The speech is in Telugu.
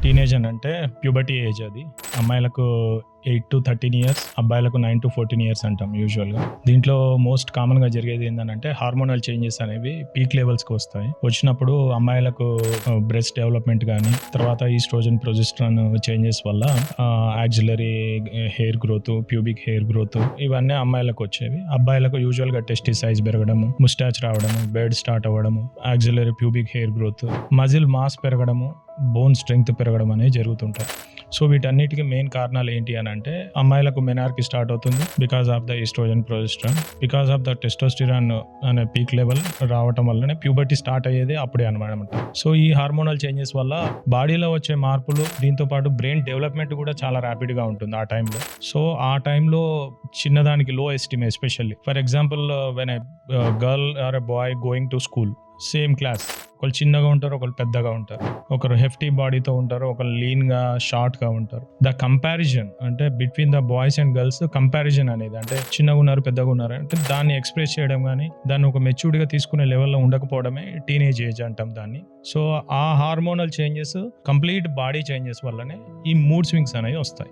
టీనేజ్ అని అంటే ప్యూబర్టీ ఏజ్. అది అమ్మాయిలకు 8 to 13 ఇయర్స్, అబ్బాయిలకు 9 to 14 ఇయర్స్ అంటాం యూజువల్గా. దీంట్లో మోస్ట్ కామన్గా జరిగేది ఏంటంటే హార్మోనల్ చేంజెస్ అనేవి పీక్ లెవెల్స్కి వస్తాయి. వచ్చినప్పుడు అమ్మాయిలకు బ్రెస్ట్ డెవలప్మెంట్ కానీ, తర్వాత ఈస్ట్రోజన్ ప్రొజెస్ట్రాన్ చేంజెస్ వల్ల axillary hair growth, pubic hair growth ఇవన్నీ అమ్మాయిలకు వచ్చేవి. అబ్బాయిలకు యూజువల్గా టెస్టి సైజ్ పెరగడము, ముస్టాచ్ రావడము, బెడ్ స్టార్ట్ అవ్వడము, axillary pubic hair growth, muscle mass పెరగడము, బోన్ స్ట్రెంగ్త్ పెరగడం అనేవి జరుగుతుంటాయి. సో వీటన్నిటికీ మెయిన్ కారణాలు ఏంటి అని అంటే అమ్మాయిలకు మెనార్కీ స్టార్ట్ అవుతుంది because of the oestrogen progesterone, because of the testosterone అనే పీక్ లెవెల్ రావటం వల్లనే ప్యూబర్టీ స్టార్ట్ అయ్యేది అప్పుడే అనమాట. సో ఈ హార్మోనల్ చేంజెస్ వల్ల బాడీలో వచ్చే మార్పులు, దీంతో పాటు బ్రెయిన్ డెవలప్మెంట్ కూడా చాలా ర్యాపిడ్గా ఉంటుంది ఆ టైంలో. సో ఆ టైంలో చిన్నదానికి low esteem, especially for example when a girl or a boy going to school, same class, ఒకళ్ళు చిన్నగా ఉంటారు, ఒకళ్ళు పెద్దగా ఉంటారు, ఒకరు హెఫ్టీ బాడీతో ఉంటారు, ఒకరు లీన్గా షార్ట్గా ఉంటారు. ద కంపారిజన్ అంటే between the boys and girls comparison అనేది, అంటే చిన్నగా ఉన్నారు, పెద్దగా ఉన్నారు అంటే దాన్ని ఎక్స్ప్రెస్ చేయడం కానీ, దాన్ని ఒక మెచ్యూర్డ్గా తీసుకునే లెవెల్లో ఉండకపోవడమే టీనేజ్ ఏజ్ అంటాం దాన్ని. సో ఆ hormonal changes, complete body changes వల్లనే ఈ మూడ్ స్వింగ్స్ అనేవి వస్తాయి.